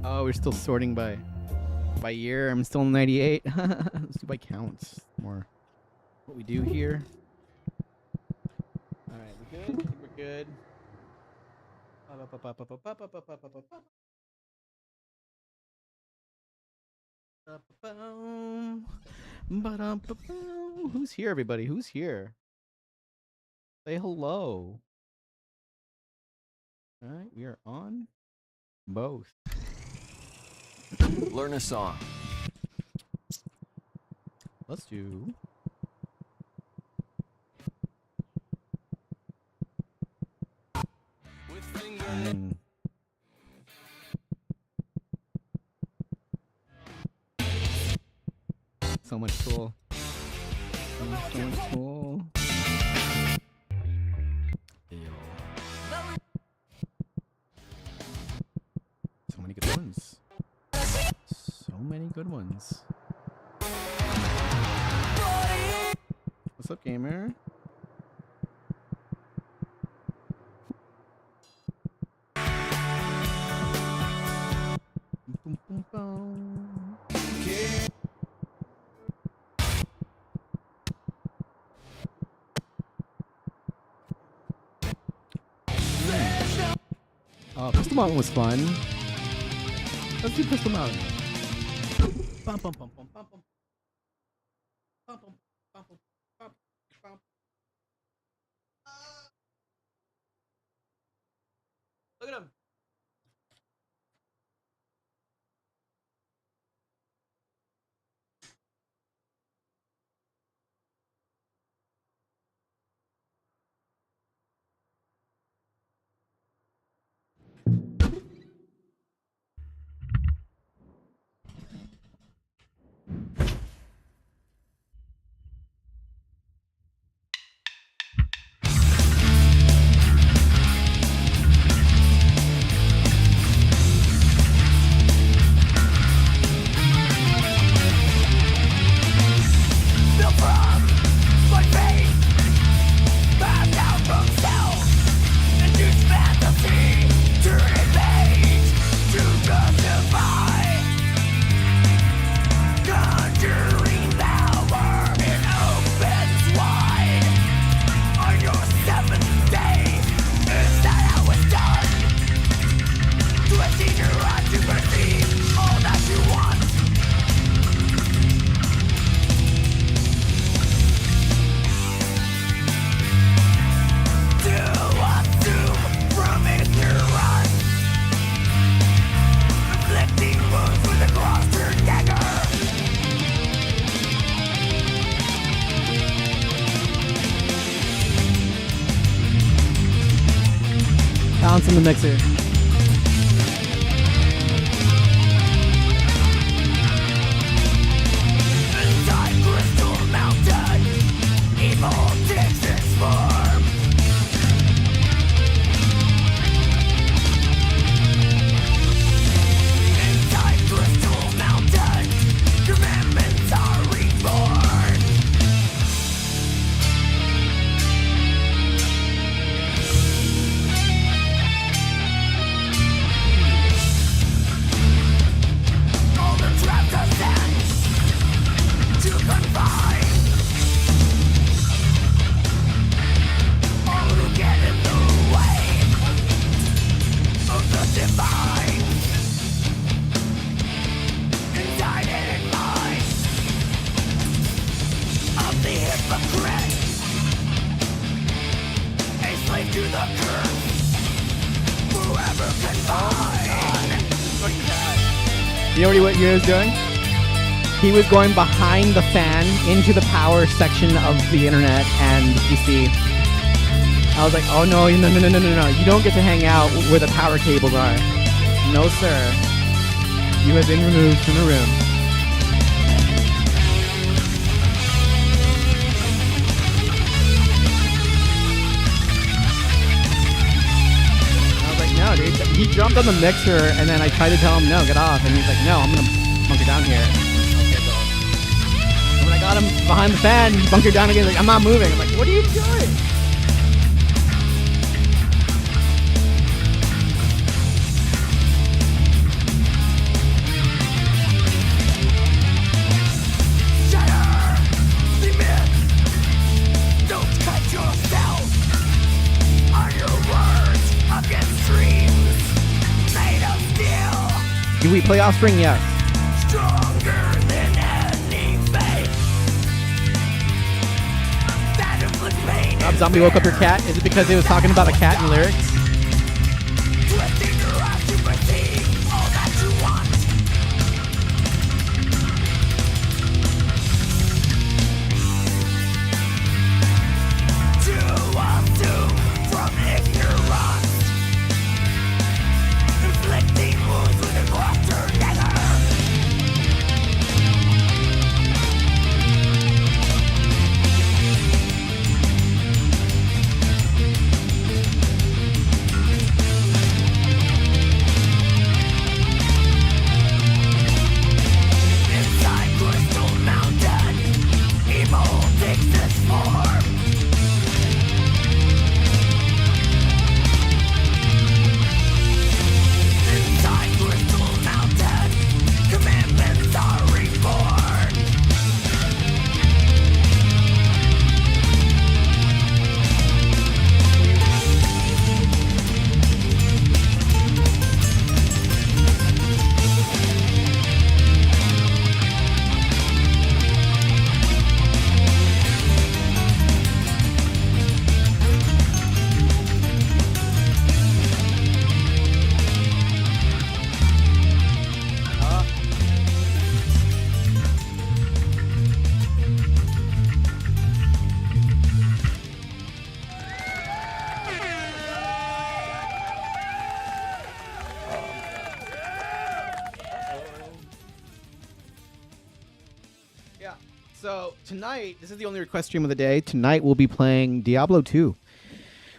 Oh, we're still sorting by year. I'm still 98. Let's do by counts. More what we do here. All right, we good? I think we're good. Who's here, everybody? Who's here? Say hello. All right, we are on both. Learn a song. Let's do. So much cool. So much cool. So many good ones. So many good ones. What's up, gamer? Boom, boom, boom. Pistol Mountain was fun. Let's do Pistol Mountain. Bum, bum, bum, bum, bum, bum. Bum, bum, bum, bum, bum, bum. Look at him. Bounce in the mixer. Inside Crystal Mountain, evil takes its form. Inside Crystal Mountain, commandments are reborn. You know what he was doing? He was going behind the fan into the power section of the internet and PC. I was like, oh no, no. You don't get to hang out where the power cables are. No, sir. You have been removed from the room. No, dude. He jumped on the mixer, and then I tried to tell him, no, get off. And he's like, no, I'm going to bunker down here. Okay, go. And when I got him behind the fan, he bunkered down again. He's like, I'm not moving. I'm like, what are you doing? Do we play Offspring? Yes. Stronger than any fate. That inflicts pain. Rob Zombie woke up your cat. Is it because he was talking about a cat in the lyrics? Twisting your eyes to perceive all that you want. To assume from ignorance, inflicting wounds with a cluster dagger. Inside Crystal Mountain, evil takes its form. Inside Crystal Mountain, commandments are reborn. Yeah. So tonight, this is the only request stream of the day. Tonight we'll be playing Diablo 2.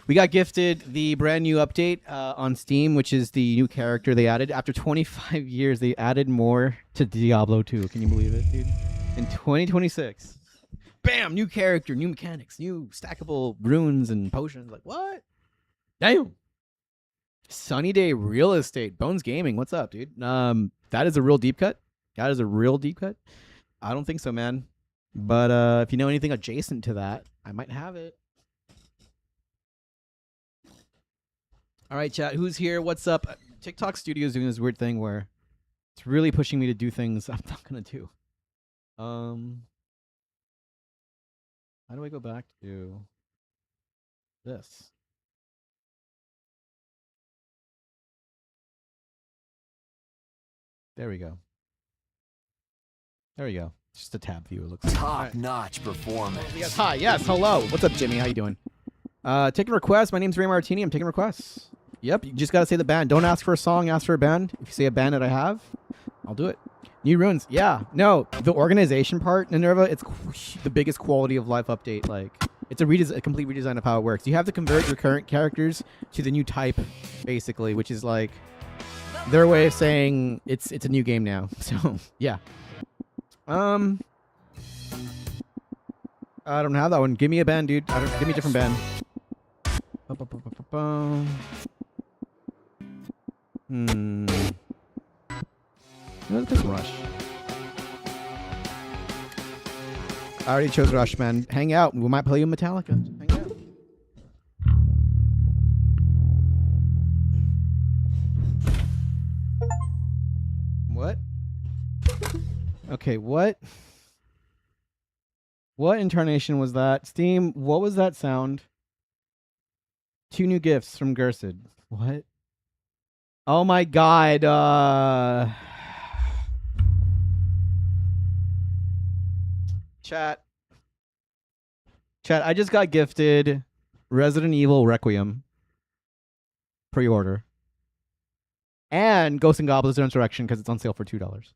We got gifted the brand new update on Steam, which is the new character they added. After 25 years, they added more to Diablo 2. Can you believe it, dude? In 2026. Bam! New character, new mechanics, new stackable runes and potions. Like, what? Damn! Sunny Day Real Estate. Bones Gaming. What's up, dude? That is a real deep cut. That is a real deep cut. I don't think so, man. But if you know anything adjacent to that, I might have it. All right, chat. Who's here? What's up? TikTok Studio is doing this weird thing where it's really pushing me to do things I'm not gonna do. How do I go back to this? There we go. There we go. It's just a tab view. It looks like. Top-notch performance. Yes. Hi. Yes. Hello. What's up, Jimmy? How you doing? Taking requests. My name's Ray Martini. I'm taking requests. Yep. You just gotta say the band. Don't ask for a song. Ask for a band. If you say a band that I have, I'll do it. New runes. Yeah. No. The organization part, Minerva. It's the biggest quality of life update. Like, it's a complete redesign of how it works. You have to convert your current characters to the new type, basically, which is like their way of saying it's a new game now. So yeah. I don't have that one. Give me a band, dude. Give me a different band. Let's pick Rush. I already chose Rush, man. Hang out. We might play you Metallica. Hang out. What? Okay, what? What incarnation was that? Steam, what was that sound? 2 new gifts from Gersid. What? Oh my god, Chat, I just got gifted Resident Evil Requiem pre-order. And Ghosts and Goblins Resurrection because it's on sale for $2.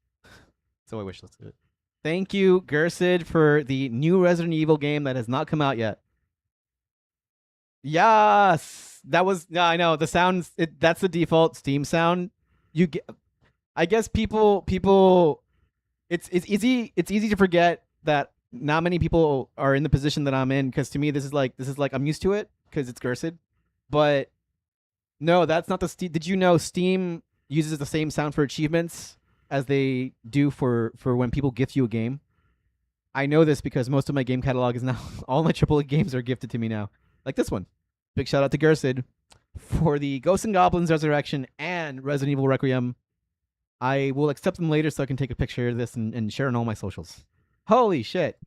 So I wish let's do it. Thank you, Gersid, for the new Resident Evil game that has not come out yet. Yes, that was. Yeah, I know the sounds. That's the default Steam sound. You get. I guess people. It's easy. It's easy to forget that not many people are in the position that I'm in. Because to me, this is like I'm used to it because it's Gersid. But no, that's not the Steam. Did you know Steam uses the same sound for achievements as they do for when people gift you a game? I know this because most of my game catalog is now all my AAA games are gifted to me now. Like this one. Big shout out to Gersid for the Ghosts and Goblins Resurrection and Resident Evil Requiem I will accept them later so I can take a picture of this and share on all my socials. Holy shit.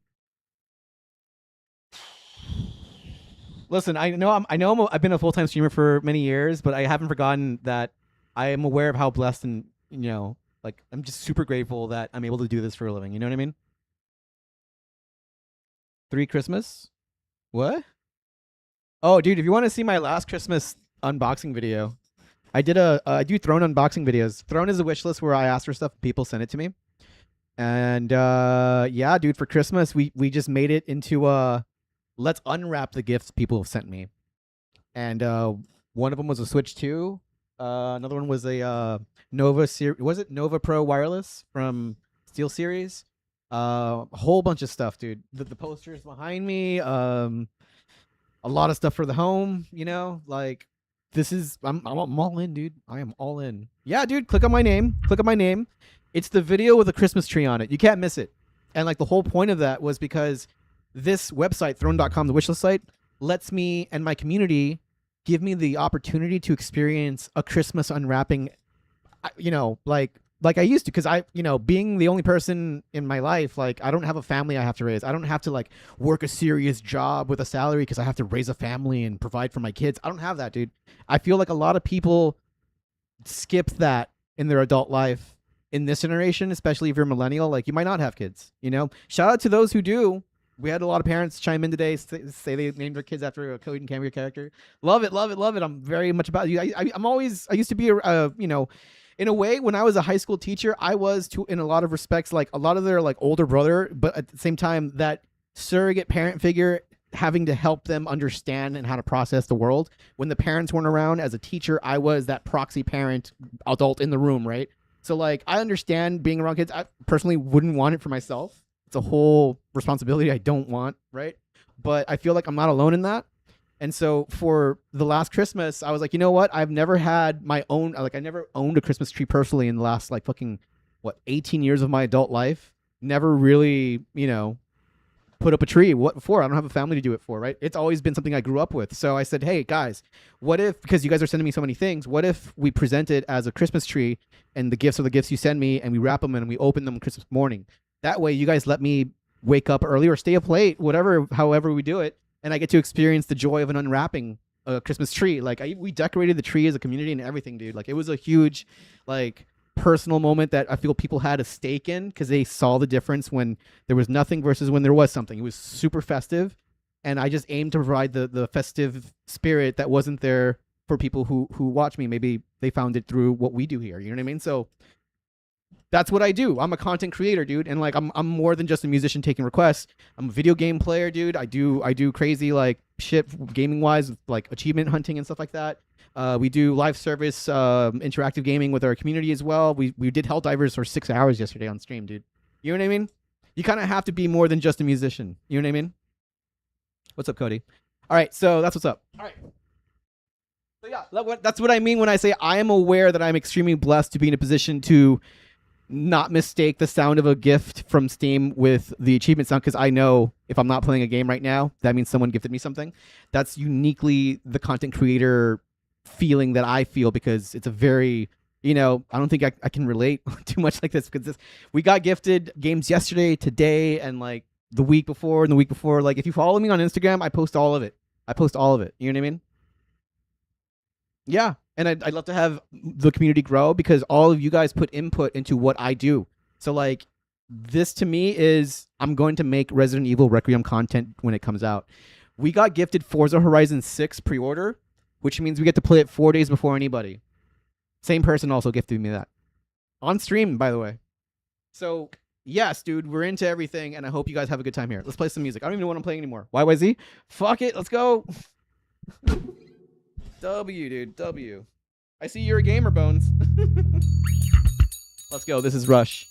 Listen, I've been a full-time streamer for many years, but I haven't forgotten that I am aware of how blessed and, like, I'm just super grateful that I'm able to do this for a living. You know what I mean? 3 Christmas? What? Oh, dude, if you want to see my last Christmas unboxing video, I do Throne unboxing videos. Throne is a wish list where I ask for stuff, people send it to me. And yeah, dude, for Christmas, we just made it into let's unwrap the gifts people have sent me. And one of them was a Switch 2. Another one was a Nova Nova Pro wireless from SteelSeries. A whole bunch of stuff, dude. The posters behind me. A lot of stuff for the home. Like this is I'm all in, dude. I am all in. Yeah, dude. Click on my name. It's the video with a Christmas tree on it. You can't miss it. And like the whole point of that was because this website, throne.com, the wishlist site, lets me and my community give me the opportunity to experience a Christmas unwrapping, like I used to, because being the only person in my life, like I don't have a family I have to raise. I don't have to like work a serious job with a salary because I have to raise a family and provide for my kids. I don't have that, dude. I feel like a lot of people skip that in their adult life in this generation, especially if you're a millennial. Like you might not have kids, Shout out to those who do. We had a lot of parents chime in today, say they named their kids after a Cody and Cambria character. Love it, love it, love it. I'm very much about you. I used to be in a way, when I was a high school teacher, I was in a lot of respects, like a lot of their like older brother, but at the same time, that surrogate parent figure having to help them understand and how to process the world. When the parents weren't around as a teacher, I was that proxy parent adult in the room, right? So like, I understand being around kids. I personally wouldn't want it for myself. It's a whole responsibility I don't want, right? But I feel like I'm not alone in that. And so for the last Christmas, I was like, you know what? I've never had my own, like I never owned a Christmas tree personally in the last like fucking, 18 years of my adult life. Never really, put up a tree. What for? I don't have a family to do it for, right? It's always been something I grew up with. So I said, hey guys, what if, because you guys are sending me so many things, what if we present it as a Christmas tree and the gifts are the gifts you send me and we wrap them and we open them Christmas morning. That way you guys let me wake up early or stay up late, however we do it. And I get to experience the joy of an unwrapping a Christmas tree. Like we decorated the tree as a community and everything, dude. Like it was a huge, like personal moment that I feel people had a stake in because they saw the difference when there was nothing versus when there was something. It was super festive. And I just aimed to provide the festive spirit that wasn't there for people who watch me. Maybe they found it through what we do here. You know what I mean? So that's what I do. I'm a content creator, dude. And like, I'm more than just a musician taking requests. I'm a video game player, dude. I do crazy like shit gaming wise, like achievement hunting and stuff like that. We do live service, interactive gaming with our community as well. We did Helldivers for 6 hours yesterday on stream, dude. You know what I mean? You kind of have to be more than just a musician. You know what I mean? What's up, Cody? All right. So that's what's up. All right. So yeah, that's what I mean when I say I am aware that I'm extremely blessed to be in a position to not mistake the sound of a gift from Steam with the achievement sound, because I know if I'm not playing a game right now, that means someone gifted me something. That's uniquely the content creator feeling that I feel, because it's a very, I don't think I can relate too much like this, because we got gifted games yesterday, today, and like the week before and the week before. Like if you follow me on Instagram, I post all of it. You know what I mean? Yeah. And I'd love to have the community grow because all of you guys put input into what I do. So like this to me is, I'm going to make Resident Evil Requiem content when it comes out. We got gifted Forza Horizon 6 pre-order, which means we get to play it 4 days before anybody. Same person also gifted me that. On stream, by the way. So yes, dude, we're into everything and I hope you guys have a good time here. Let's play some music. I don't even know what I'm playing anymore. YYZ? Fuck it, let's go. W, dude, W. I see you're a gamer, Bones. Let's go. This is Rush.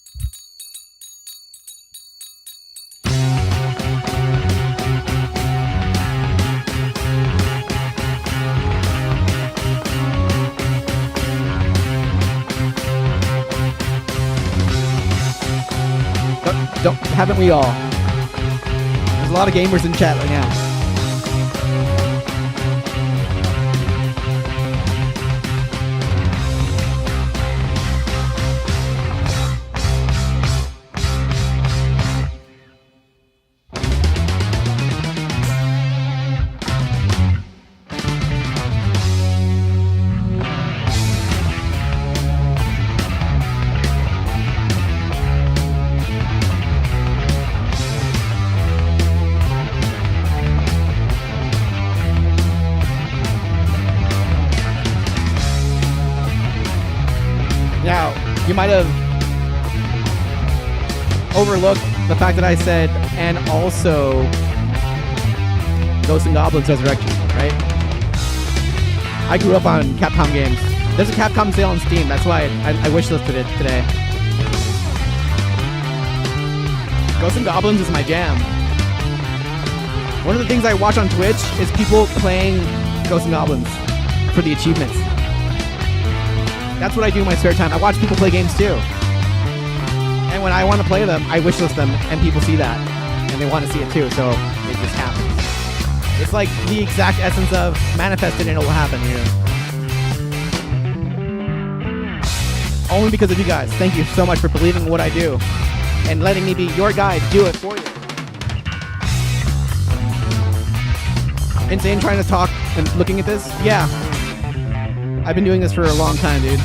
Haven't we all? There's a lot of gamers in chat right now. might have overlooked the fact that I said, and also Ghosts and Goblins Resurrection, right? I grew up on Capcom games. There's a Capcom sale on Steam. That's why I wishlisted it today. Ghosts and Goblins is my jam. One of the things I watch on Twitch is people playing Ghosts and Goblins for the achievements. That's what I do in my spare time. I watch people play games too. And when I want to play them, I wishlist them, and people see that. And they want to see it too, so it just happens. It's like the exact essence of manifest it and it will happen, you know? Only because of you guys. Thank you so much for believing in what I do and letting me be your guide, do it for you. Insane trying to talk and looking at this? Yeah. I've been doing this for a long time, dude.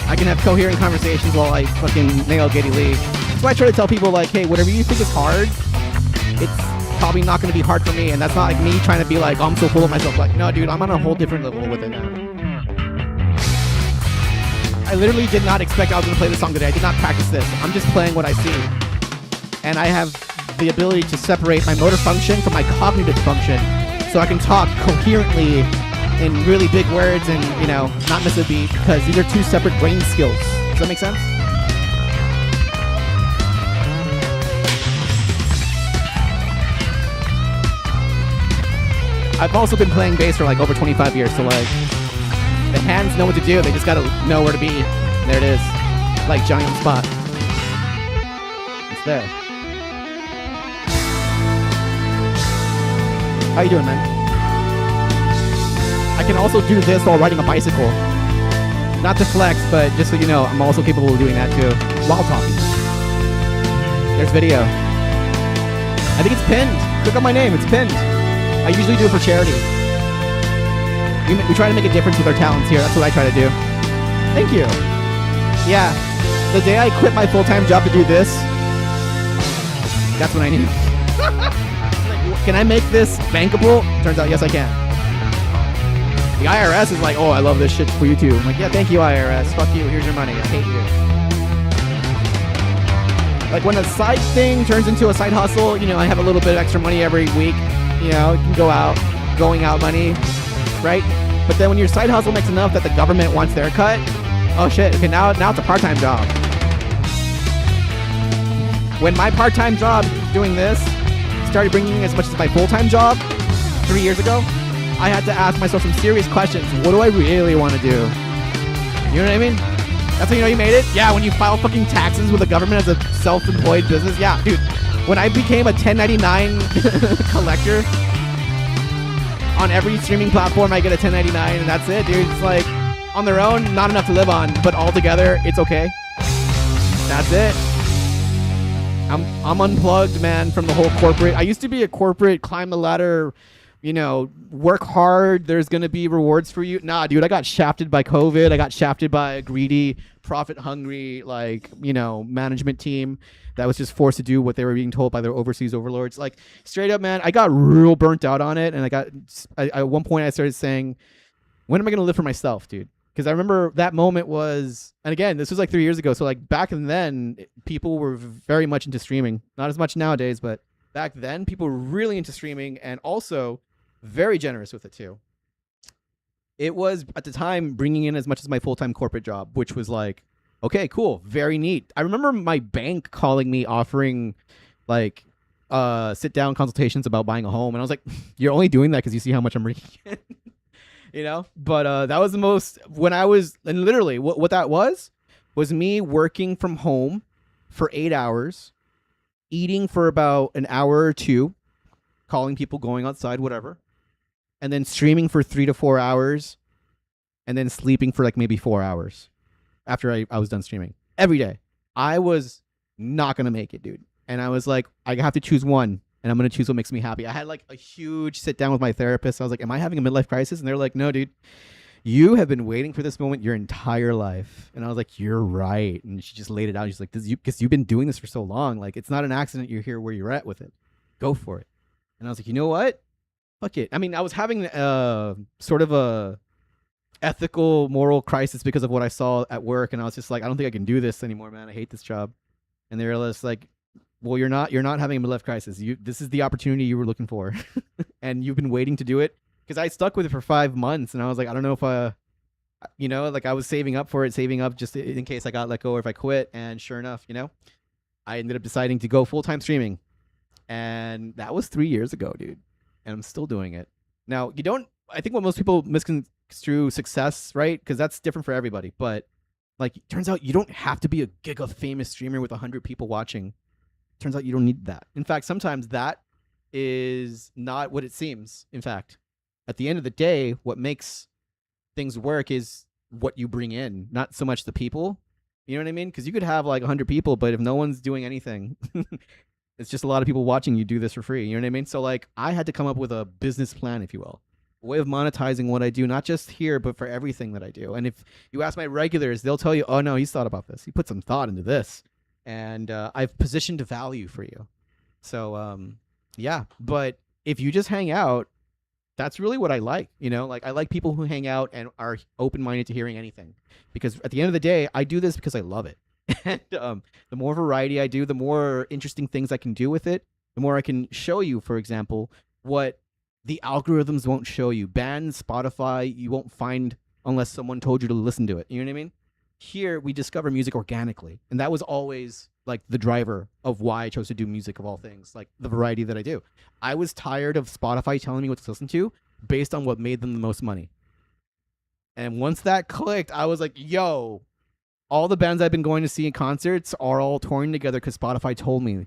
I can have coherent conversations while I fucking nail Geddy Lee. That's why I try to tell people, like, hey, whatever you think is hard, it's probably not going to be hard for me. And that's not like me trying to be like, oh, I'm so full of myself. Like, no, dude, I'm on a whole different level with it now. I literally did not expect I was going to play this song today. I did not practice this. I'm just playing what I see. And I have the ability to separate my motor function from my cognitive function so I can talk coherently in really big words and, you know, not miss a beat, because these are two separate brain skills. Does that make sense? I've also been playing bass for like over 25 years, so like the hands know what to do. They just gotta know where to be. There it is. Like Johnny on the spot. It's there. How you doing, man? I can also do this while riding a bicycle. Not to flex, but just so you know, I'm also capable of doing that too, while talking. There's video. I think it's pinned. Click on my name, it's pinned. I usually do it for charity. We try to make a difference with our talents here. That's what I try to do. Thank you. Yeah, the day I quit my full-time job to do this, that's when I knew. Like, can I make this bankable? Turns out, yes, I can. The IRS is like, oh, I love this shit for you too. I'm like, yeah, thank you, IRS. Fuck you. Here's your money. I hate you. Like when a side thing turns into a side hustle, you know, I have a little bit of extra money every week. You know, it can going out money, right? But then when your side hustle makes enough that the government wants their cut, oh shit, okay, now it's a part-time job. When my part-time job doing this started bringing in as much as my full-time job 3 years ago, I had to ask myself some serious questions. What do I really want to do? You know what I mean? That's how you know you made it? Yeah, when you file fucking taxes with the government as a self-employed business. Yeah, dude. When I became a 1099 collector, on every streaming platform I get a 1099 and that's it, dude. It's like, on their own, not enough to live on, but all together, it's okay. That's it. I'm unplugged, man, from the whole corporate. I used to be a corporate, climb the ladder, you know, work hard, there's going to be rewards for you. Nah, dude, I got shafted by COVID. I got shafted by a greedy, profit-hungry, like, you know, management team that was just forced to do what they were being told by their overseas overlords. Like, straight up, man, I got real burnt out on it. And at one point I started saying, when am I going to live for myself, dude? Because I remember that moment was, and again, this was like 3 years ago. So like back then, people were very much into streaming. Not as much nowadays, but back then, people were really into streaming and also very generous with it too. It was, at the time, bringing in as much as my full-time corporate job, which was like, okay, cool, very neat. I remember my bank calling me, offering like sit-down consultations about buying a home. And I was like, you're only doing that because you see how much I'm bringing in. You know? But that was the most, when I was, and literally what that was me working from home for 8 hours, eating for about an hour or two, calling people, going outside, whatever, and then streaming for 3 to 4 hours, and then sleeping for like maybe 4 hours after I was done streaming. Every day. I was not going to make it, dude. And I was like, I have to choose one, and I'm going to choose what makes me happy. I had like a huge sit down with my therapist. I was like, am I having a midlife crisis? And they're like, no, dude. You have been waiting for this moment your entire life. And I was like, you're right. And she just laid it out. She's like, because you've been doing this for so long. Like, it's not an accident you're here where you're at with it. Go for it. And I was like, you know what? Fuck it. I mean, I was having sort of a ethical, moral crisis because of what I saw at work, and I was just like, I don't think I can do this anymore, man. I hate this job. And they were just like, well, you're not having a midlife crisis. This is the opportunity you were looking for, and you've been waiting to do it. Because I stuck with it for 5 months, and I was like, I don't know if like I was saving up for it, saving up just in case I got let go or if I quit. And sure enough, I ended up deciding to go full-time streaming, and that was 3 years ago, dude. And I'm still doing it now. I think what most people misconstrue success, right? Because that's different for everybody. But like, turns out you don't have to be a giga famous streamer with 100 people watching. Turns out you don't need that. In fact, sometimes that is not what it seems. In fact, at the end of the day, what makes things work is what you bring in, not so much the people. You know what I mean? Because you could have like 100 people, but if no one's doing anything, it's just a lot of people watching you do this for free. You know what I mean? So like, I had to come up with a business plan, if you will, a way of monetizing what I do, not just here, but for everything that I do. And if you ask my regulars, they'll tell you, oh no, he's thought about this. He put some thought into this. And I've positioned value for you. So yeah, but if you just hang out, that's really what I like. Like, I like people who hang out and are open-minded to hearing anything, because at the end of the day, I do this because I love it. And the more variety I do, the more interesting things I can do with it, the more I can show you, for example, what the algorithms won't show you. Bands, Spotify, you won't find unless someone told you to listen to it. You know what I mean? Here, we discover music organically. And that was always like the driver of why I chose to do music, of all things, like the variety that I do. I was tired of Spotify telling me what to listen to based on what made them the most money. And once that clicked, I was like, yo, all the bands I've been going to see in concerts are all touring together because Spotify told me.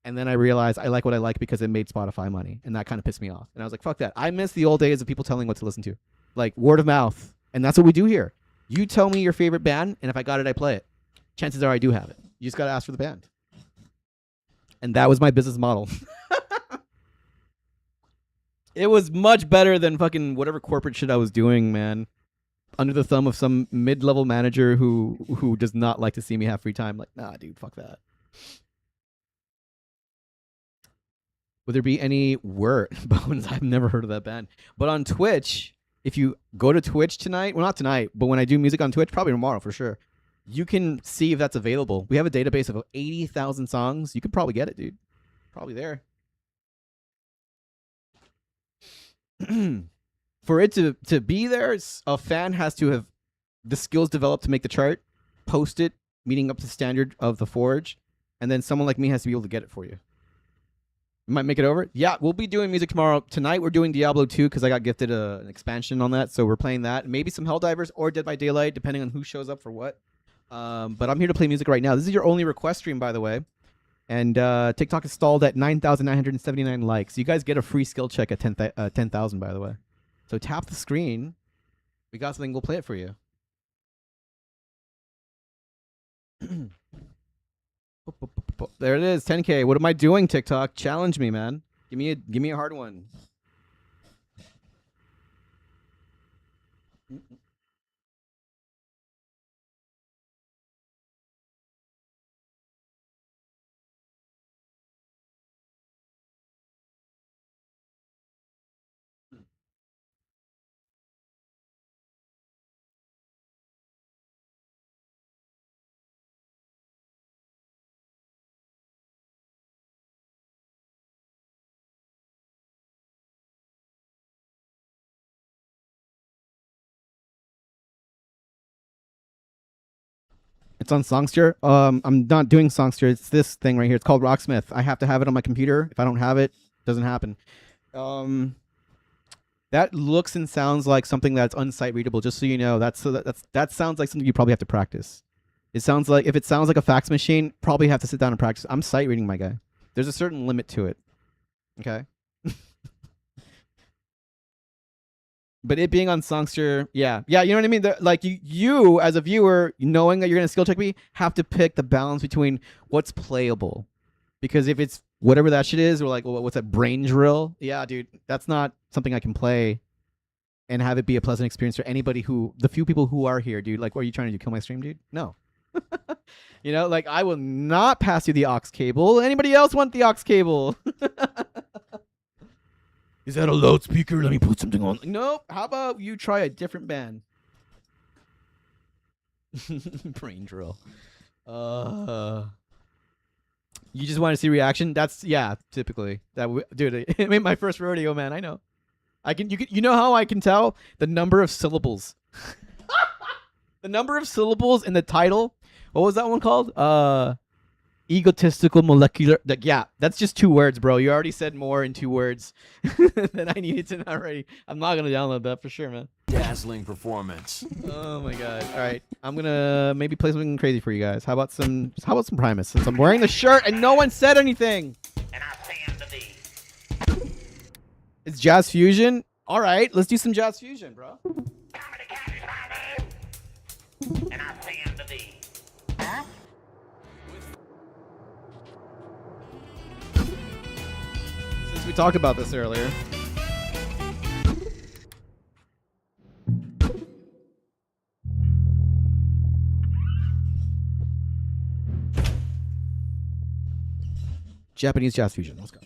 And then I realized I like what I like because it made Spotify money. And that kind of pissed me off. And I was like, fuck that. I miss the old days of people telling what to listen to. Like, word of mouth. And that's what we do here. You tell me your favorite band, and if I got it, I play it. Chances are I do have it. You just got to ask for the band. And that was my business model. It was much better than fucking whatever corporate shit I was doing, man. Under the thumb of some mid-level manager who does not like to see me have free time. Like, nah, dude, fuck that. Would there be any word? Bones, I've never heard of that band. But on Twitch, if you go to Twitch tonight, well, not tonight, but when I do music on Twitch, probably tomorrow for sure, you can see if that's available. We have a database of 80,000 songs. You could probably get it, dude. Probably there. For it to be there, a fan has to have the skills developed to make the chart, post it, meeting up to the standard of the Forge, and then someone like me has to be able to get it for you. You might make it over. Yeah, we'll be doing music tomorrow. Tonight we're doing Diablo 2 because I got gifted an expansion on that, so we're playing that. Maybe some Helldivers or Dead by Daylight, depending on who shows up for what. But I'm here to play music right now. This is your only request stream, by the way. And TikTok is stalled at 9,979 likes. You guys get a free skill check at 10,000, by the way. So tap the screen. We got something. We'll play it for you. There it is, 10K. What am I doing, TikTok? Challenge me, man. Give me a hard one. It's on Songster. I'm not doing Songster. It's this thing right here. It's called Rocksmith. I have to have it on my computer. If I don't have it, it doesn't happen. That looks and sounds like something that's unsight readable. Just so you know, that sounds like something you probably have to practice. It sounds like, if it sounds like a fax machine, probably have to sit down and practice. I'm sight reading, my guy. There's a certain limit to it. Okay. But it being on Songster, yeah, you know what I mean? Like, you as a viewer, knowing that you're going to skill check me, have to pick the balance between what's playable. Because if it's whatever that shit is, or like, what's that, brain drill? Yeah, dude, that's not something I can play and have it be a pleasant experience for anybody the few people who are here, dude. Like, what are you trying to do, kill my stream, dude? No. You know, like, I will not pass you the aux cable. Anybody else want the aux cable? Is that a loudspeaker? Let me put something on. Nope. How about you try a different band? Brain drill. You just want to see reaction? That's typically that. Dude, it made my first rodeo, man. I know. You know how I can tell the number of syllables. The number of syllables in the title. What was that one called? Egotistical molecular. Yeah, that's just 2 words, bro. You already said more in 2 words than I needed to know already. I'm not gonna download that for sure, man. Dazzling performance. Oh my god. All right, I'm gonna maybe play something crazy for you guys. How about some Primus? Since I'm wearing the shirt and no one said anything. And I say unto thee. It's Jazz Fusion. All right, let's do some Jazz Fusion, bro. Comedy cat is my name. And I say unto thee. Huh? Since we talked about this earlier. Japanese Jazz Fusion. Let's go.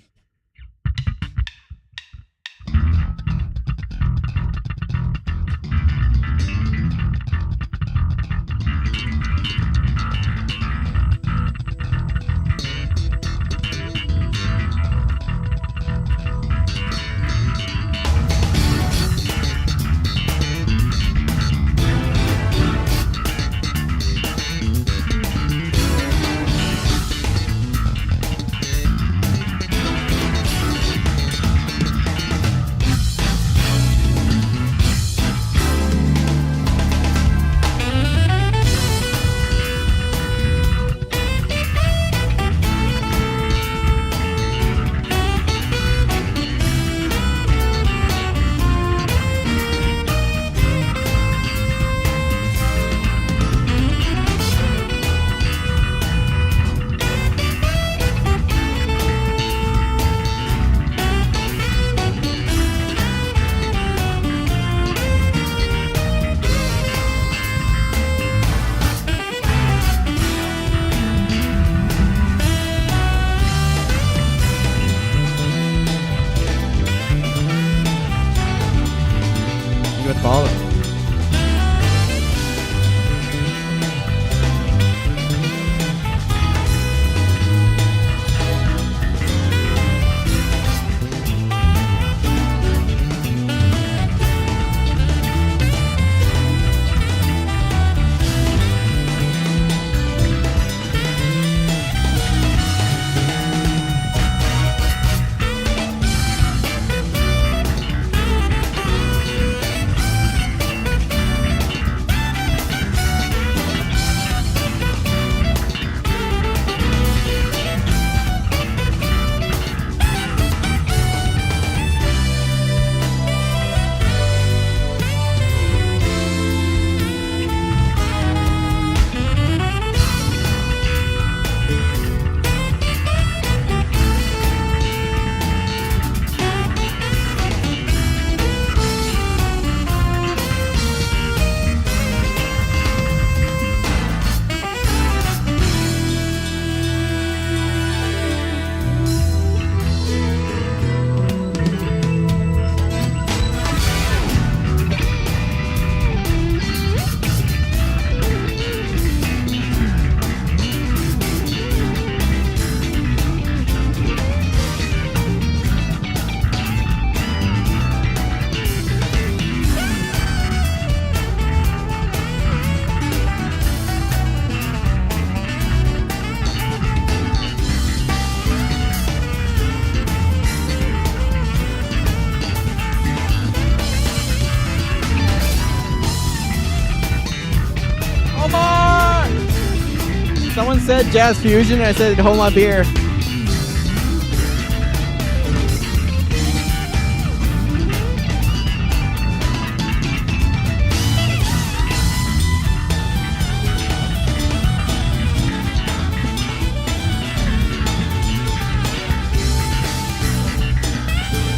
Someone said Jazz Fusion, and I said hold my beer.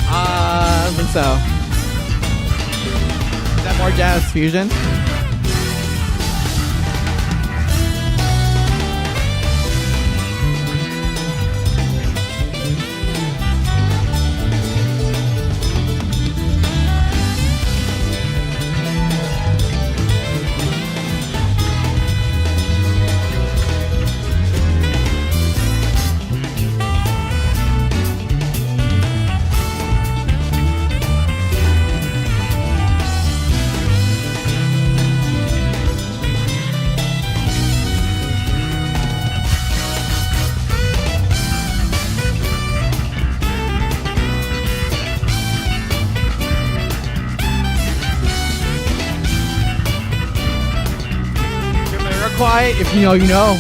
I don't think so. Is that more Jazz Fusion? try it. If you know, you know.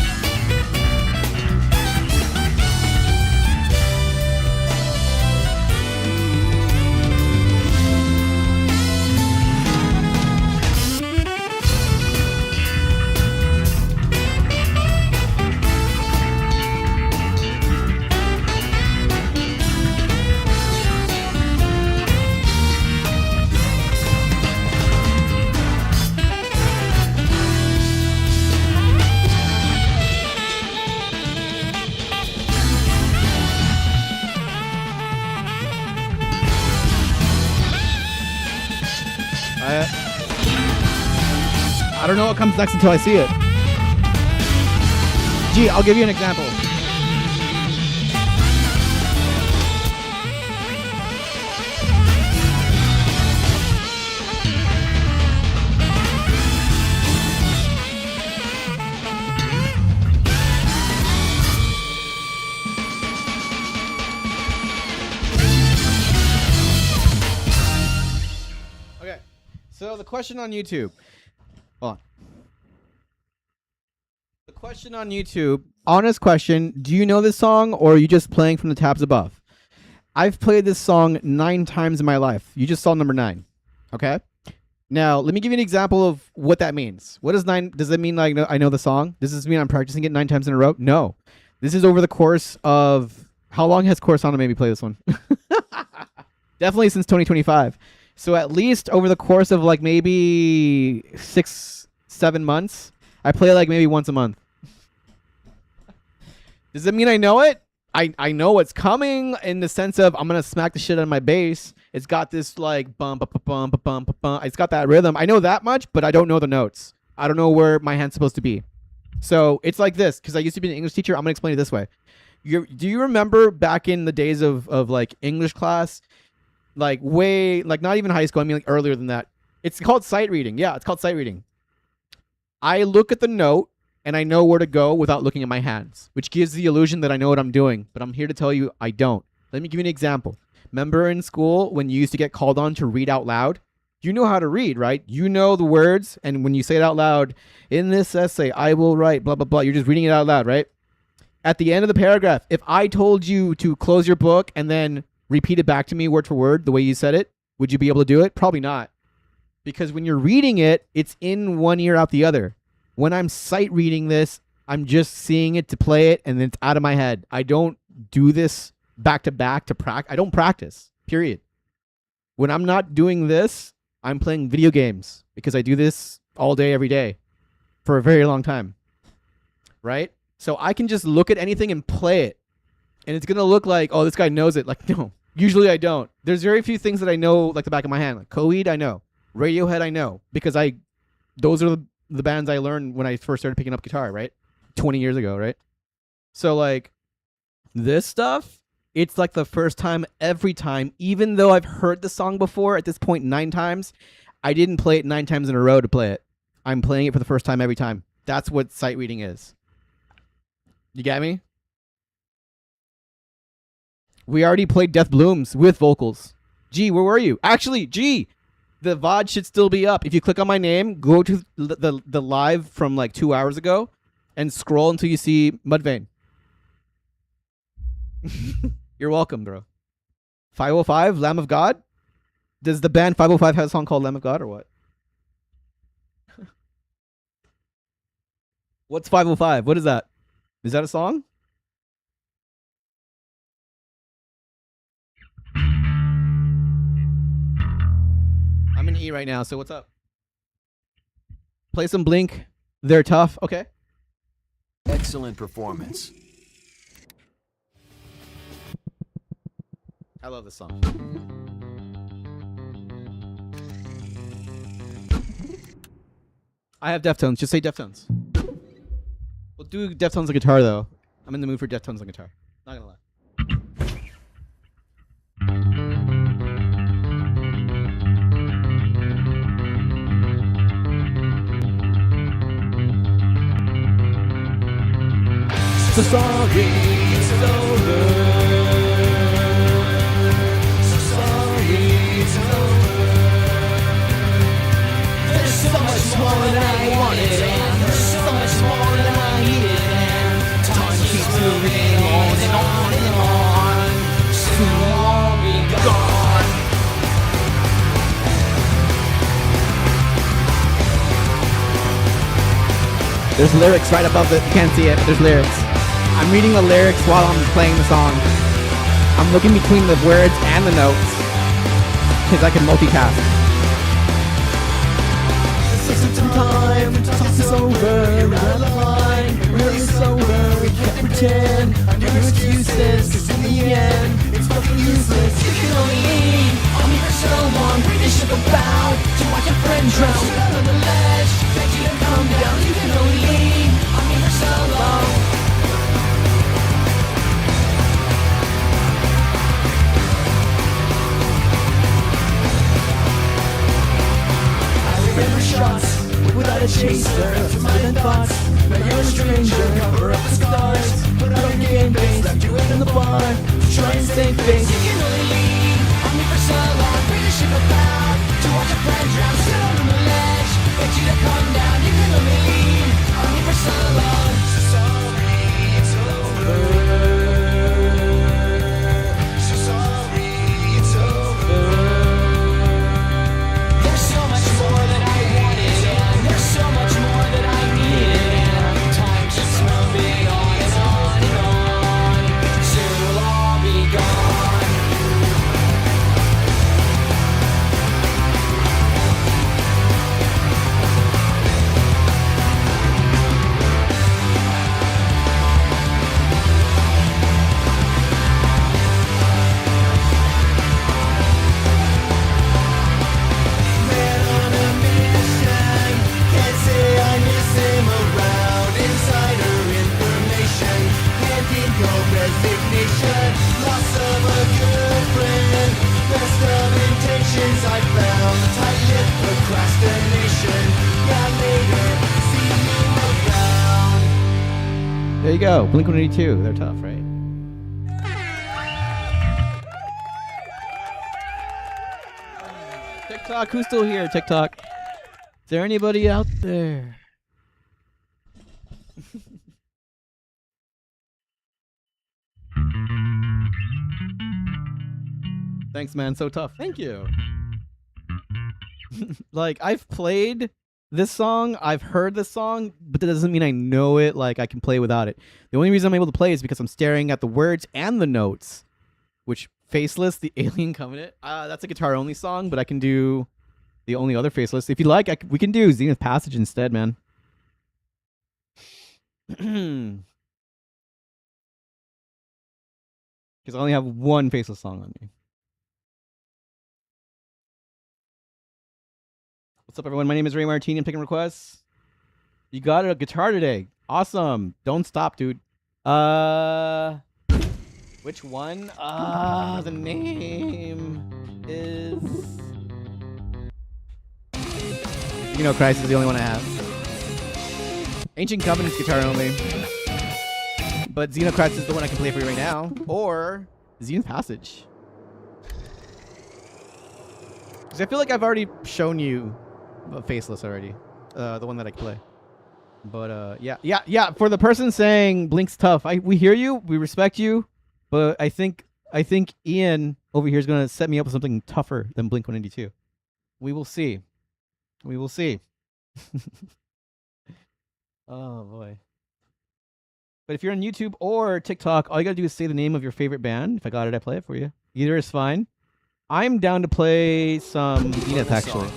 I don't know what comes next until I see it. Gee, I'll give you an example. Okay, so the question on YouTube. Hold on. The question on YouTube, honest question, do you know this song or are you just playing from the tabs above? I've played this song 9 times in my life. You just saw number 9. Okay? Now, let me give you an example of what that means. What does 9, does it mean like I know the song? Does this mean I'm practicing it 9 times in a row? No. This is over the course of, how long has Corsana made me play this one? Definitely since 2025. So at least over the course of like maybe 6-7 months, I play like maybe once a month. Does it mean I know it? I know what's coming in the sense of I'm going to smack the shit out of my bass. It's got this like bump. It's got that rhythm. I know that much, but I don't know the notes. I don't know where my hand's supposed to be. So it's like this, because I used to be an English teacher. I'm going to explain it this way. Do you remember back in the days of like English class? Like way, like not even high school. I mean like earlier than that. It's called sight reading. Yeah, it's called sight reading. I look at the note and I know where to go without looking at my hands, which gives the illusion that I know what I'm doing. But I'm here to tell you I don't. Let me give you an example. Remember in school when you used to get called on to read out loud? You know how to read, right? You know the words. And when you say it out loud, in this essay, I will write, blah, blah, blah. You're just reading it out loud, right? At the end of the paragraph, if I told you to close your book and then repeat it back to me word for word the way you said it, would you be able to do it? Probably not. Because when you're reading it, it's in one ear out the other. When I'm sight reading this, I'm just seeing it to play it and then it's out of my head. I don't do this back to back to practice. I don't practice, period. When I'm not doing this, I'm playing video games because I do this all day, every day for a very long time, right? So I can just look at anything and play it. And it's going to look like, oh, this guy knows it. Like, no, usually I don't. There's very few things that I know like the back of my hand. Like Coheed, I know. Radiohead, I know. Because those are the bands I learned when I first started picking up guitar, right? 20 years ago, right? So, like, this stuff, it's like the first time every time. Even though I've heard the song before at this point 9 times, I didn't play it 9 times in a row to play it. I'm playing it for the first time every time. That's what sight reading is. You get me? We already played Death Blooms with vocals. Gee, where were you? Actually, gee, the VOD should still be up. If you click on my name, go to the live from like 2 hours ago and scroll until you see Mudvayne. You're welcome, bro. 505, Lamb of God? Does the band 505 have a song called Lamb of God or what? What's 505? What is that? Is that a song? I'm in E right now, so what's up? Play some Blink. They're tough. Okay. Excellent performance. I love this song. I have Deftones. Just say Deftones. We'll do Deftones on guitar, though. I'm in the mood for Deftones on guitar. Not gonna lie. So sorry, it's over. So sorry, it's over. There's so much more than I wanted, and there's so much more There's lyrics right above it. You can't see it, but there's lyrics. I'm reading the lyrics while I'm playing the song. I'm looking between the words and the notes because I can multitask. Some time, talk this over, down the line, it's over, we can't pretend, under excuses, cause in the end, it's fucking useless. You can only lean on me for so long, bring the ship about, to watch a friend drown, sit out on the ledge, beg you to come down. You can only lean on me for so long. Remember shots without a chaser, smiling thoughts. Now you're a stranger, cover up the scars. Put on your game face, left you in the bar. Try and save face. You can only lean on me for so long. Bring the ship about to watch a friend drown. Sit on the ledge, beg you to come down. You can only lean on me for so long. So sorry, it's over. So sorry, it's over. There's so much more that I wanted, and there's so much more that I needed, and time just moving on and on and on. Soon we'll all be gone. Man on a mission, can't say I miss him around. Insider information, handing your resignation. Loss of a good friend, best of intentions I found. Tight-lipped procrastination, yeah later, see you around. There you go. Blink-182. They're tough, right? TikTok, who's still here? TikTok. Is there anybody out there? Thanks, man. So tough. Thank you. Like, I've played this song, I've heard this song, but that doesn't mean I know it, like I can play without it. The only reason I'm able to play is because I'm staring at the words and the notes, which Faceless, the Alien Covenant, that's a guitar-only song, but I can do the only other Faceless. If you like, we can do Zenith Passage instead, man. Because I only have one Faceless song on me. What's up, everyone? My name is Ray Martini. I'm taking requests. You got a guitar today. Awesome. Don't stop, dude. Which one? The name is... You know, Christ is the only one I have. Ancient Covenant's guitar only. But Xenocrats is the one I can play for you right now. Or Zenith Passage. Because I feel like I've already shown you Faceless already. The one that I can play. But yeah. For the person saying Blink's tough, we hear you, we respect you, but I think Ian over here is gonna set me up with something tougher than Blink-182. We will see. We will see. Oh boy. But if you're on YouTube or TikTok, all you gotta do is say the name of your favorite band. If I got it, I play it for you. Either is fine. I'm down to play some Zenith actually.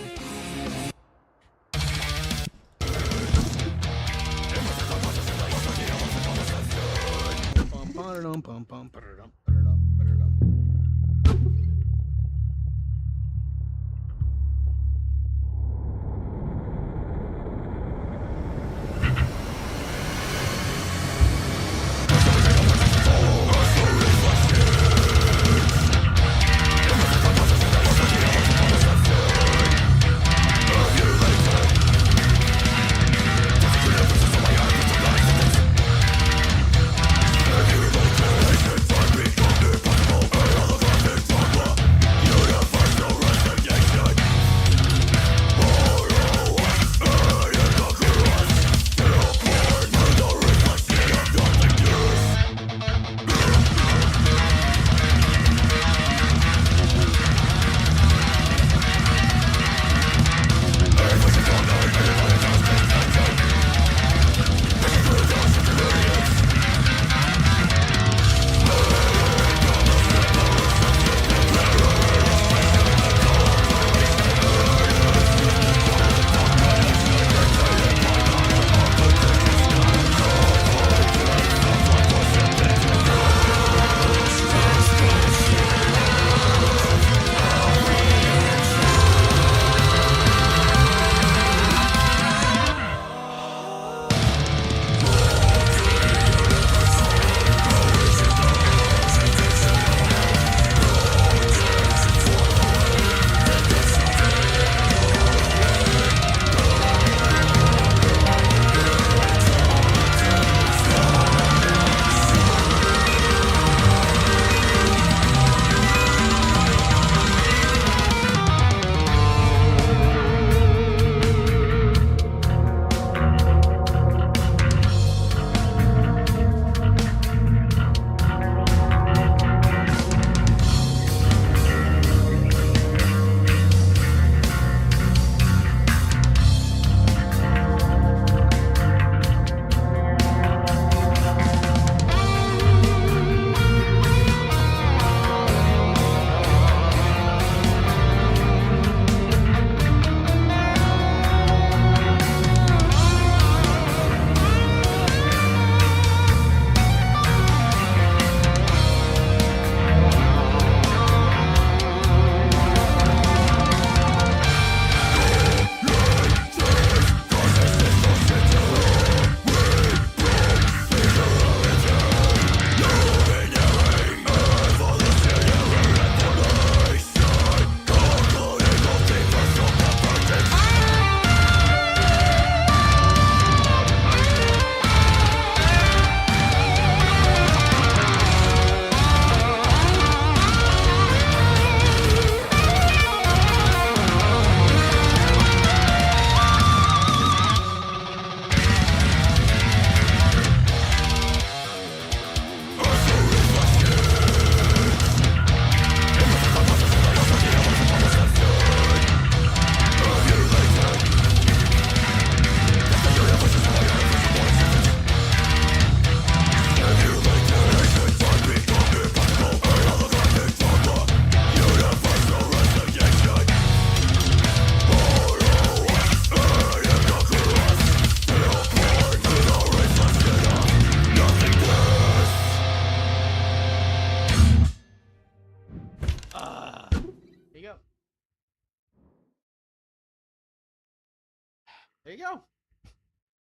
There you go.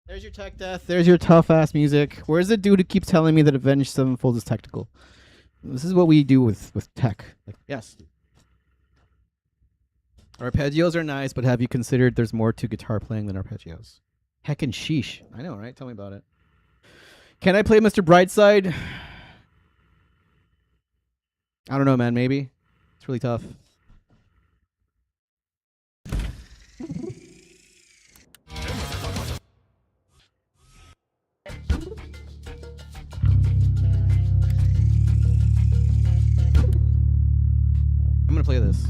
There's your tech death. There's your tough ass music. Where's the dude who keeps telling me that Avenged Sevenfold is technical? This is what we do with tech. Like, yes. Arpeggios are nice, but have you considered there's more to guitar playing than arpeggios? Heck and sheesh. I know, right? Tell me about it. Can I play Mr. Brightside? I don't know, man. Maybe. It's really tough. I'm gonna play this.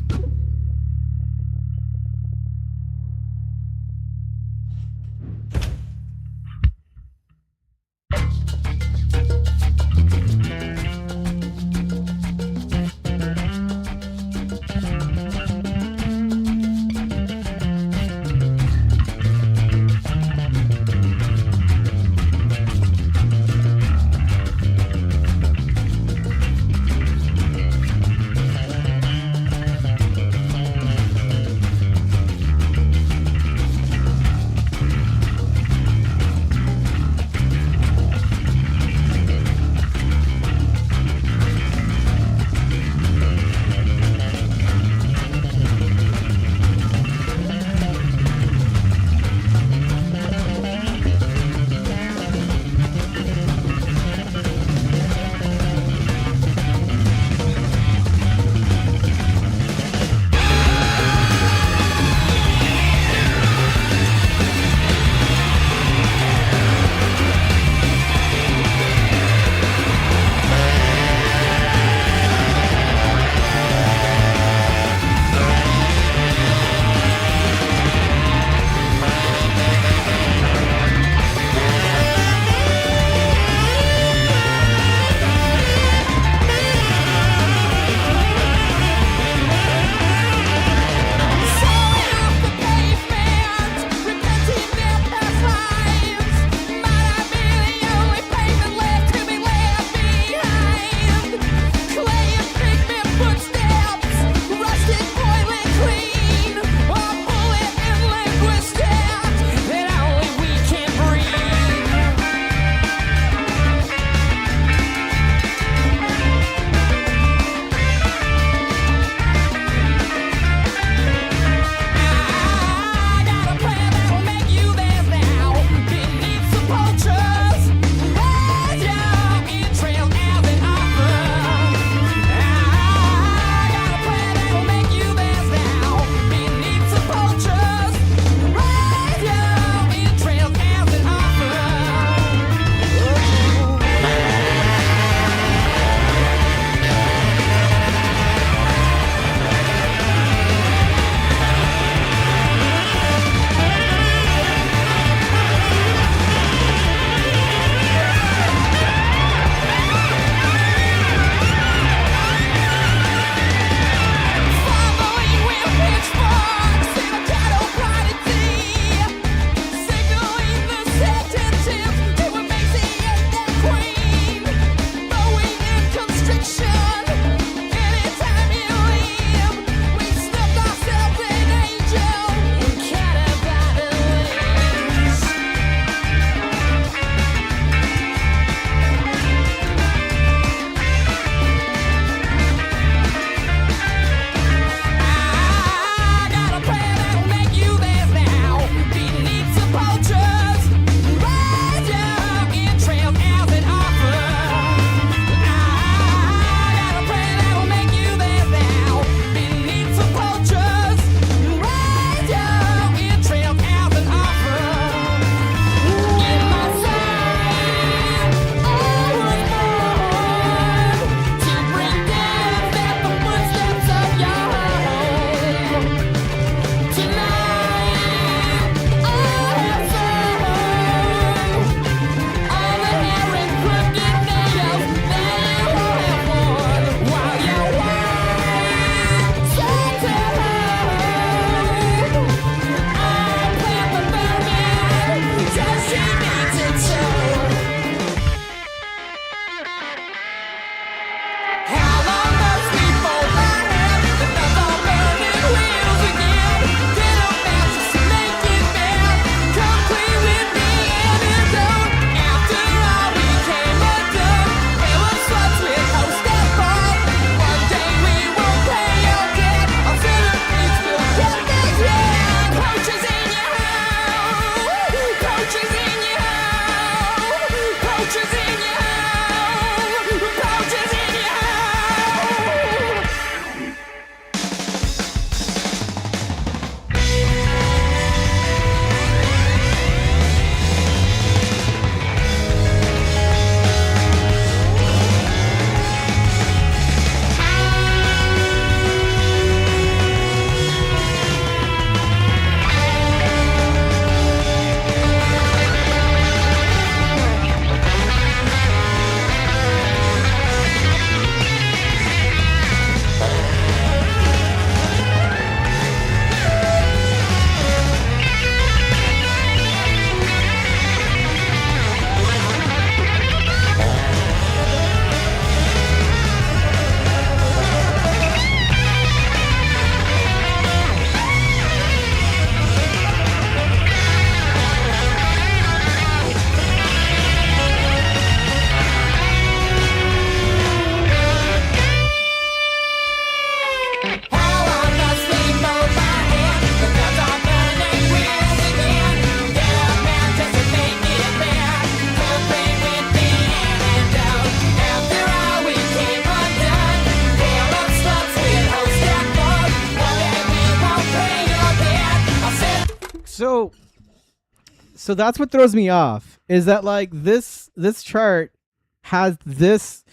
So that's what throws me off, is that like this chart has this.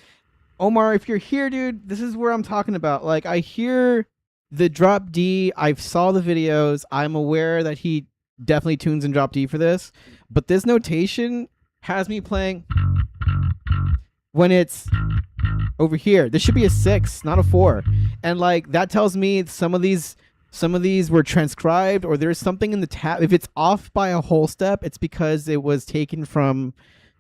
Omar, if you're here, dude, this is where I'm talking about. Like, I hear the drop D. I saw the videos. I'm aware that he definitely tunes in drop D for this. But this notation has me playing when it's over here. This should be a 6, not a 4. And like that tells me some of these were transcribed, or there's something in the tab. If it's off by a whole step, it's because it was taken from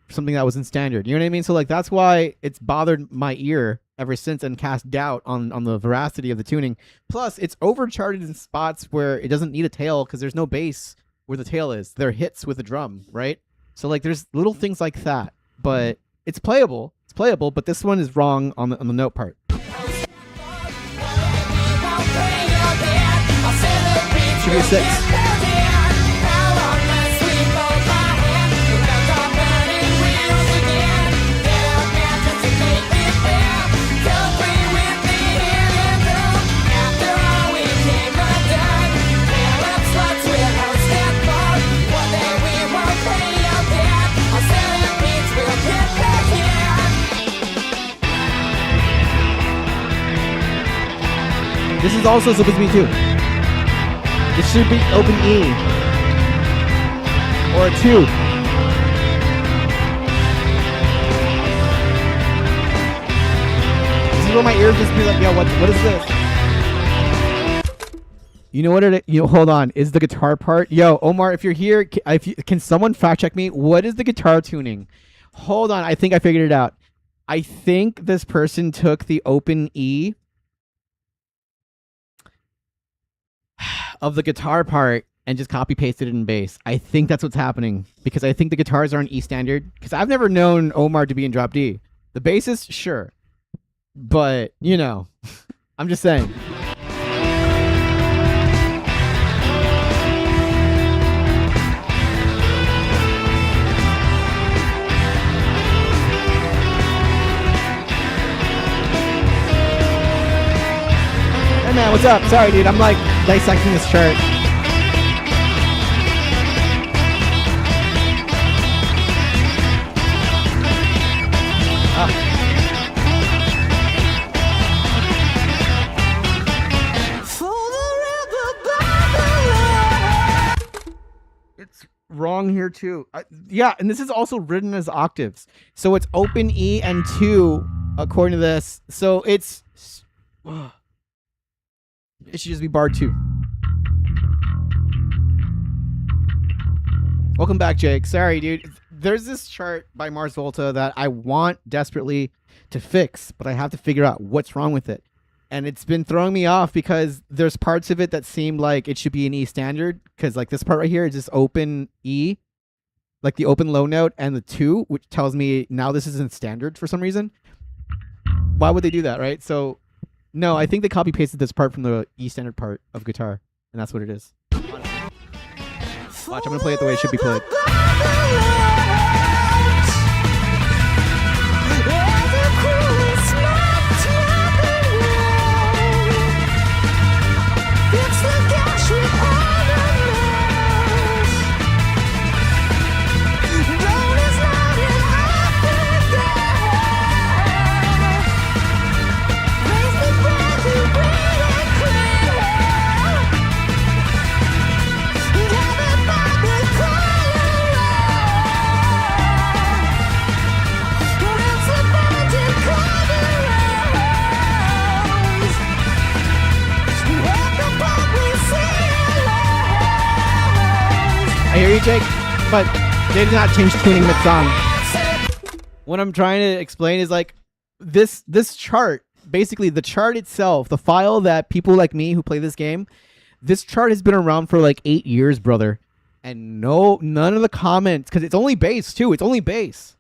something that was in standard. You know what I mean? So like that's why it's bothered my ear ever since and cast doubt on the veracity of the tuning. Plus, it's overcharted in spots where it doesn't need a tail because there's no bass where the tail is. They're hits with the drum, right? So like there's little things like that, but it's playable. It's playable, but this one is wrong on the note part. Should be a 6. This is also supposed to be 2. This should be open E. Or a 2. This is where my ears just be like, yo, what is this? You know what hold on. Is the guitar part? Yo, Omar, if you're here, can someone fact check me? What is the guitar tuning? Hold on, I think I figured it out. I think this person took the open E of the guitar part and just copy pasted it in bass. I think that's what's happening, because I think the guitars are in E standard, because I've never known Omar to be in drop D. The bassist, sure, but you know, I'm just saying. Hey man, what's up? Sorry dude, I'm like dissecting this chart. It's wrong here too. Yeah, and this is also written as octaves. So it's open E and 2 according to this. So it's... It should just be bar 2. Welcome back, Jake. Sorry, dude. There's this chart by Mars Volta that I want desperately to fix, but I have to figure out what's wrong with it. And it's been throwing me off because there's parts of it that seem like it should be an E standard, because like this part right here is just open E, like the open low note, and the 2, which tells me now this isn't standard for some reason. Why would they do that, right? So... No, I think they copy pasted this part from the E standard part of guitar, and that's what it is. Watch, I'm gonna play it the way it should be played. I hear you, Jake, but they did not change tuning mid-song. What I'm trying to explain is like this chart, basically the chart itself, the file that people like me who play this game, this chart has been around for like 8 years, brother. And none of the comments, because it's only bass too, it's only bass.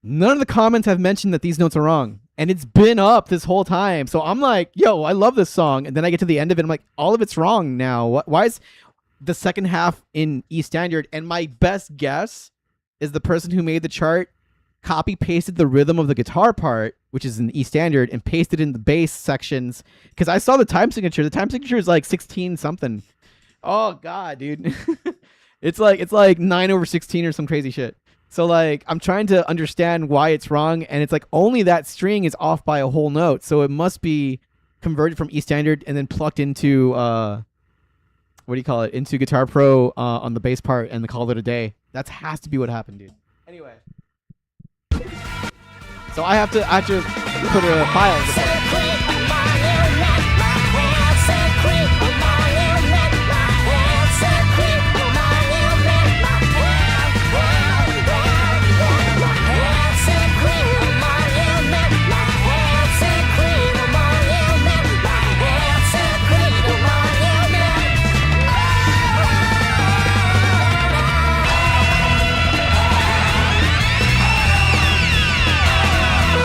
None of the comments have mentioned that these notes are wrong. And it's been up this whole time. So I'm like, yo, I love this song. And then I get to the end of it, I'm like, all of it's wrong now. Why is the second half in E standard? And my best guess is the person who made the chart copy pasted the rhythm of the guitar part, which is in E standard, and pasted in the bass sections. Because I saw the time signature. The time signature is like 16 something. Oh god, dude. It's like 9/16 or some crazy shit. So like I'm trying to understand why it's wrong, and it's like only that string is off by a whole note, so it must be converted from E standard and then plucked into what do you call it? Into Guitar Pro on the bass part and call it a day. That has to be what happened, dude. Anyway, so I have to put a file.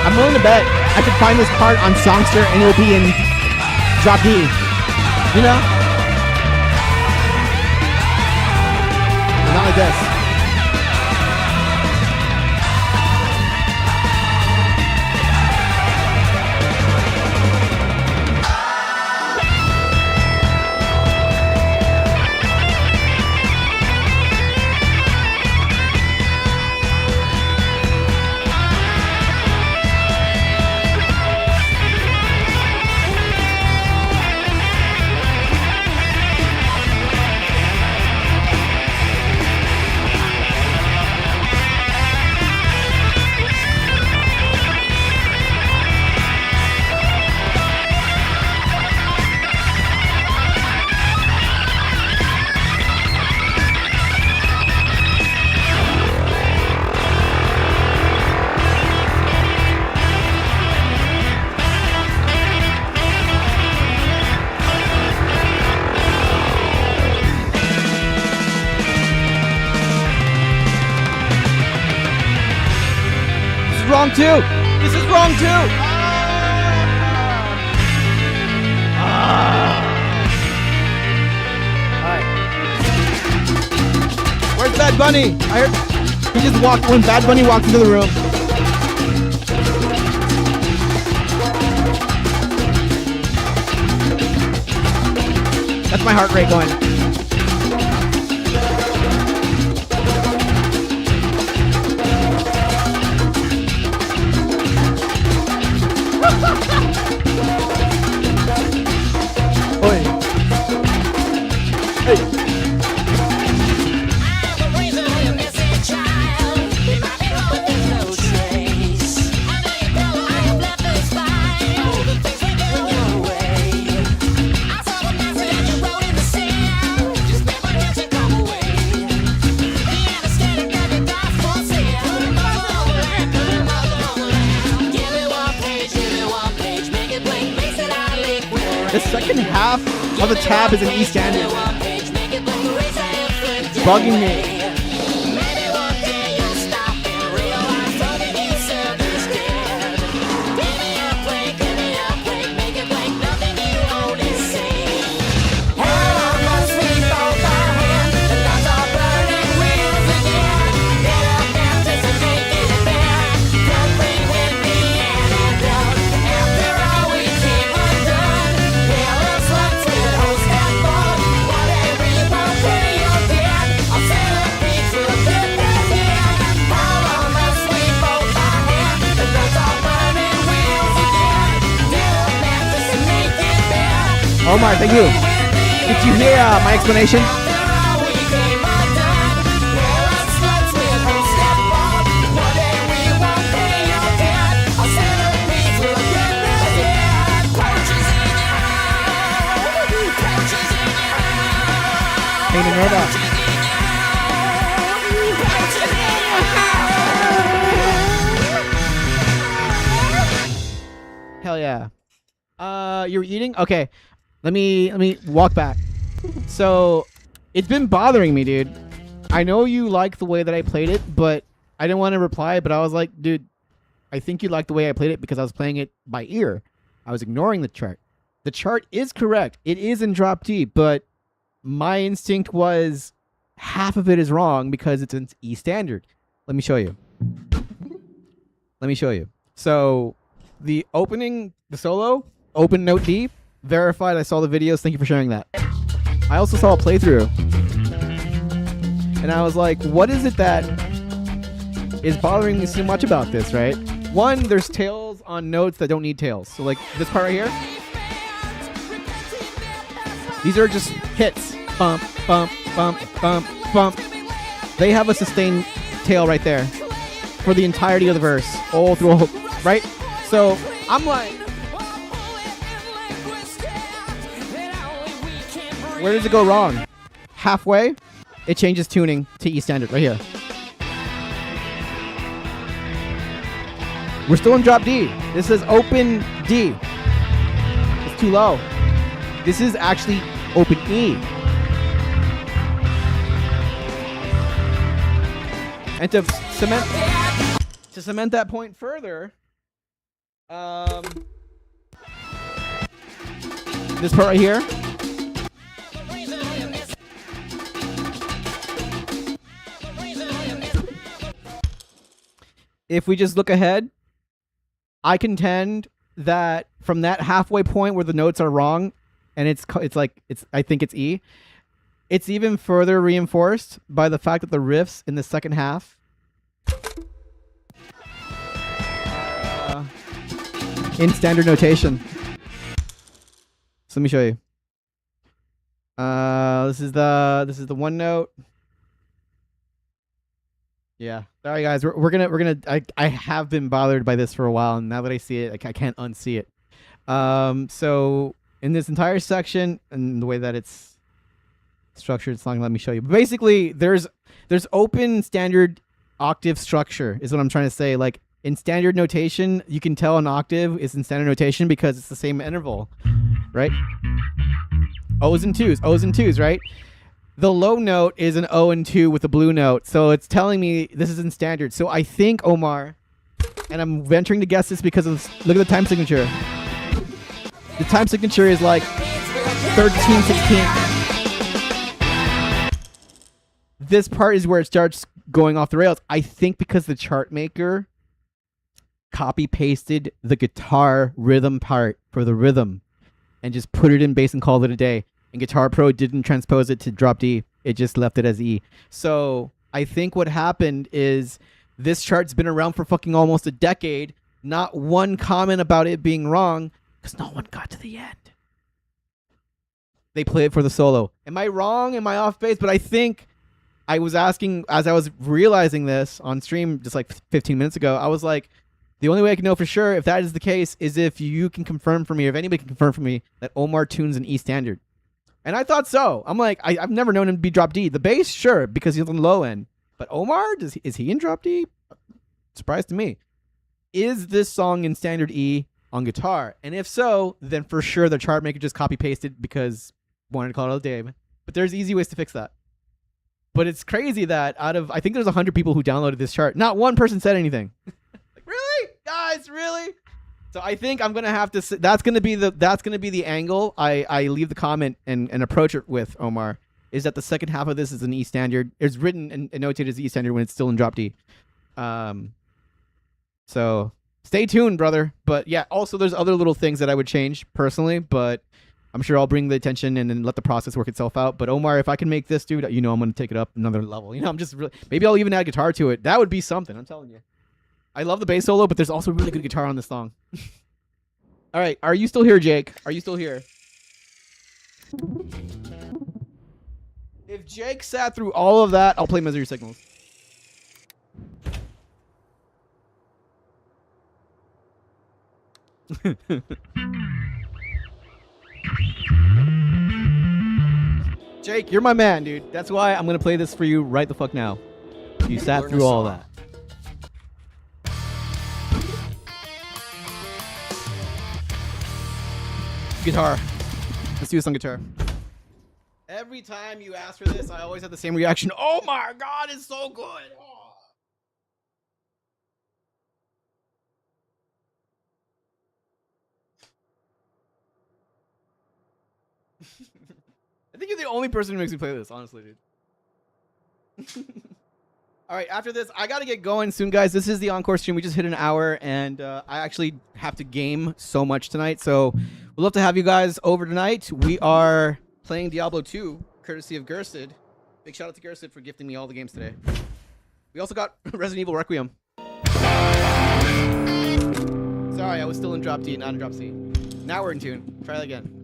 I'm willing to bet I could find this part on Songster and it'll be in drop D. You know? Not like this. Wrong too. This is wrong too. Alright. Where's Bad Bunny? I heard he just walked when Bad Bunny walked into the room. That's my heart rate going. The second half of the tab is an E standard. It's bugging me. Omar, thank you. Did you hear my explanation? Hey, Minerva. Hell yeah. You're eating? Okay. Let me walk back. So, it's been bothering me, dude. I know you like the way that I played it, but I didn't want to reply, but I was like, dude, I think you like the way I played it because I was playing it by ear. I was ignoring the chart. The chart is correct. It is in drop D, but my instinct was half of it is wrong because it's in E standard. Let me show you. So, the solo, open note D, verified. I saw the videos. Thank you for sharing that. I also saw a playthrough. And I was like, what is it that is bothering me so much about this, right? One, there's tails on notes that don't need tails. So like this part right here, these are just hits. Bump, bump, bump, bump, bump. They have a sustained tail right there for the entirety of the verse, all through a hook, right? So I'm like, where does it go wrong? Halfway, it changes tuning to E standard right here. We're still in drop D. This is open D. It's too low. This is actually open E. And to cement that point further, this part right here. If we just look ahead, I contend that from that halfway point where the notes are wrong, and I think it's E, it's even further reinforced by the fact that the riffs in the second half in standard notation. So let me show you. This is the one note. Yeah. Sorry guys, we're gonna I have been bothered by this for a while, and now that I see it, I can't unsee it. So in this entire section and the way that it's structured, it's not gonna let me show you. But basically, there's open standard octave structure is what I'm trying to say. Like in standard notation, you can tell an octave is in standard notation because it's the same interval, right? O's and twos, right? The low note is an O and 2 with a blue note. So it's telling me this is in standard. So I think, Omar, and I'm venturing to guess this because of, look at the time signature. The time signature is like 13:16. This part is where it starts going off the rails. I think because the chart maker copy pasted the guitar rhythm part for the rhythm and just put it in bass and called it a day. And Guitar Pro didn't transpose it to drop D. It just left it as E. So I think what happened is this chart's been around for fucking almost a decade. Not one comment about it being wrong because no one got to the end. They play it for the solo. Am I wrong? Am I off base? But I think I was asking, as I was realizing this on stream just like 15 minutes ago, I was like, the only way I can know for sure if that is the case is if you can confirm for me, or if anybody can confirm for me, that Omar tunes an E standard. And I thought so. I'm like, I've never known him to be drop D. The bass, sure, because he's on the low end. But Omar, is he in drop D? Surprise to me. Is this song in standard E on guitar? And if so, then for sure the chart maker just copy pasted because wanted to call it a day. But there's easy ways to fix that. But it's crazy that out of, I think there's 100 people who downloaded this chart, not one person said anything. Like, really? Guys, really? So I think I'm gonna have to. That's gonna be the angle I leave the comment and approach it with, Omar. Is that the second half of this is an E standard? It's written and notated as E standard when it's still in drop D. So stay tuned, brother. But yeah, also there's other little things that I would change personally, but I'm sure I'll bring the attention and then let the process work itself out. But Omar, if I can make this, dude, I'm gonna take it up another level. I'm just really, maybe I'll even add guitar to it. That would be something. I'm telling you. I love the bass solo, but there's also really good guitar on this song. All right, are you still here, Jake? Are you still here? If Jake sat through all of that, I'll play Misery Signals. Jake, you're my man, dude. That's why I'm going to play this for you right the fuck now. You sat through all that. Guitar. Let's do this on guitar. Every time you ask for this, I always have the same reaction. Oh my God, it's so good. Oh. I think you're the only person who makes me play this, honestly, dude. All right, after this, I got to get going soon, guys. This is the Encore stream. We just hit an hour, and I actually have to game so much tonight. So we'd love to have you guys over tonight. We are playing Diablo 2, courtesy of Gersted. Big shout out to Garrison for gifting me all the games today. We also got Resident Evil Requiem. Sorry, I was still in drop D, not in drop C. Now we're in tune. Try that again.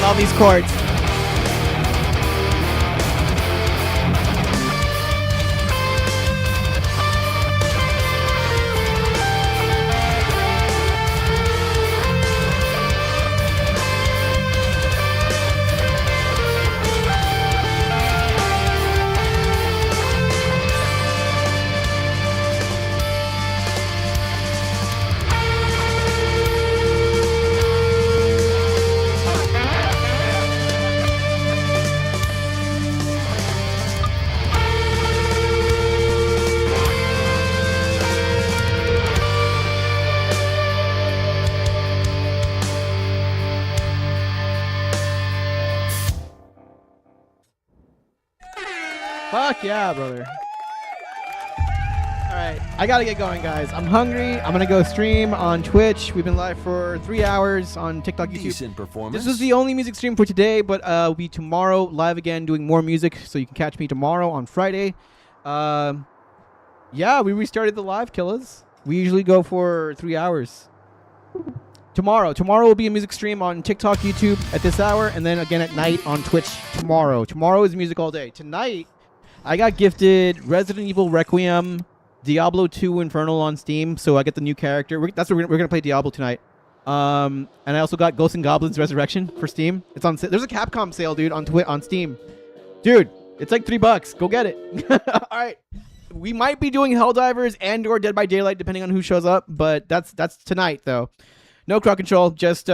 All these chords. Fuck yeah, brother. Alright, I gotta get going, guys. I'm hungry. I'm gonna go stream on Twitch. We've been live for 3 hours on TikTok, YouTube. Decent performance. This was the only music stream for today, but we'll be tomorrow live again doing more music, so you can catch me tomorrow on Friday. Yeah, we restarted the live, killers. We usually go for 3 hours. Tomorrow will be a music stream on TikTok, YouTube at this hour, and then again at night on Twitch tomorrow. Tomorrow is music all day. Tonight, I got gifted Resident Evil Requiem, Diablo 2 Infernal on Steam, so I get the new character. That's what we're gonna play Diablo tonight. And I also got Ghosts and Goblins Resurrection for Steam. It's on. There's a Capcom sale, dude, on Steam. Dude, it's like $3. Go get it. All right. We might be doing Helldivers and/or Dead by Daylight, depending on who shows up. But that's tonight, though. No crowd control. Just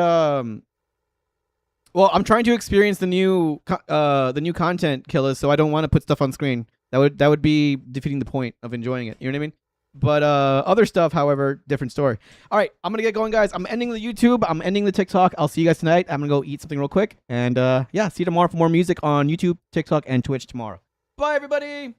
well, I'm trying to experience the new content, killers. So I don't want to put stuff on screen. That would be defeating the point of enjoying it. You know what I mean? But other stuff, however, different story. All right, I'm gonna get going, guys. I'm ending the YouTube. I'm ending the TikTok. I'll see you guys tonight. I'm gonna go eat something real quick, and yeah, see you tomorrow for more music on YouTube, TikTok, and Twitch tomorrow. Bye, everybody.